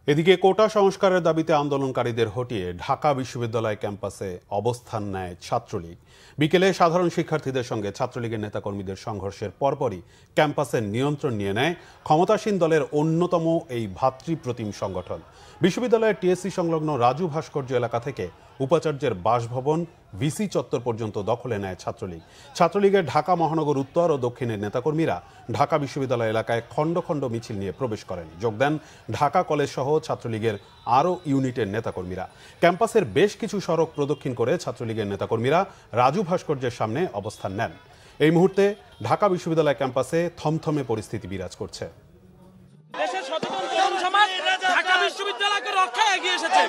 এদিকে কোটা সংস্কারের দাবিতে আন্দোলনকারীদের হটিয়ে ঢাকা বিশ্ববিদ্যালয় ক্যাম্পাসে অবস্থান নেয় ছাত্রলীগ। বিকেলে সাধারণ শিক্ষার্থীদের সঙ্গে ছাত্রলীগের নেতাকর্মীদের সংঘর্ষের পরপরই ক্যাম্পাসের নিয়ন্ত্রণ নিয়ে নেয় ক্ষমতাসীন দলের অন্যতম এই ভ্রাতৃপ্রতিম সংগঠন। বিশ্ববিদ্যালয়ের টিএসসি সংলগ্ন রাজু ভাস্কর্য এলাকা থেকে উপাচার্যের বাসভবন, ভিসি চত্বর পর্যন্ত দখলে নেয় ছাত্রলীগ। ছাত্রলীগের ঢাকা মহানগর উত্তর ও দক্ষিণের নেতাকর্মীরা ঢাকা বিশ্ববিদ্যালয় এলাকায় খণ্ড খণ্ড মিছিল নিয়ে প্রবেশ করেন। যোগ দেন ঢাকা কলেজ সহ ছাত্রলীগের আরও ইউনিটের নেতাকর্মীরা। ক্যাম্পাসের বেশ কিছু সড়ক প্রদক্ষিণ করে ছাত্রলীগের নেতাকর্মীরা রাজু ভাস্কর্যের সামনে অবস্থান নেন। এই মুহূর্তে ঢাকা বিশ্ববিদ্যালয় ক্যাম্পাসে থমথমে পরিস্থিতি বিরাজ করছে। ঢাকা বিশ্ববিদ্যালয়কে রক্ষায় এগিয়ে এসেছে।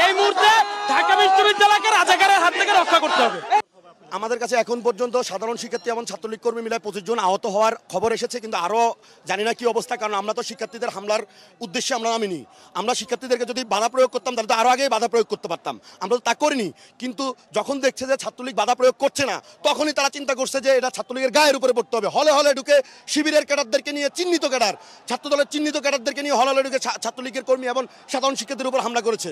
এই মুহূর্তে ঢাকা বিশ্ববিদ্যালয়কে রাজাকারের হাত থেকে রক্ষা করতে হবে। আমাদের কাছে এখন পর্যন্ত সাধারণ শিক্ষার্থী এবং ছাত্রলীগ কর্মী মিলে 25 জন আহত হওয়ার খবর এসেছে, কিন্তু আরও জানি না কি অবস্থা, কারণ আমরা তো শিক্ষার্থীদের হামলার উদ্দেশ্যে আমরা নামিনি। আমরা শিক্ষার্থীদেরকে যদি বাধা প্রয়োগ করতাম তাহলে তো আরও আগেই বাধা প্রয়োগ করতে পারতাম, আমরা তো তা করিনি। কিন্তু যখন দেখছে যে ছাত্রলীগ বাধা প্রয়োগ করছে না, তখনই তারা চিন্তা করছে যে এটা ছাত্রলীগের গায়ের উপরে পড়তে হবে। হলে হলে ঢুকে শিবিরের ক্যাডারদেরকে নিয়ে, চিহ্নিত ক্যাডার, ছাত্রদলের চিহ্নিত ক্যাডারদেরকে নিয়ে হলে হলে ঢুকে ছাত্রলীগের কর্মী এবং সাধারণ শিক্ষার্থীদের উপর হামলা করেছে।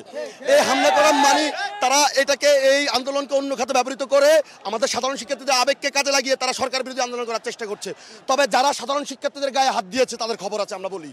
এই হামলা করার মানে তারা এটাকে, এই আন্দোলনকে অন্য খাতে ব্যবহৃত করে আমাদের সাধারণ শিক্ষার্থীদের আবেগকে কাজে লাগিয়ে তারা সরকার বিরোধী আন্দোলন করার চেষ্টা করছে। তবে যারা সাধারণ শিক্ষার্থীদের গায়ে হাত দিয়েছে তাদের খবর আছে, আমরা বলি।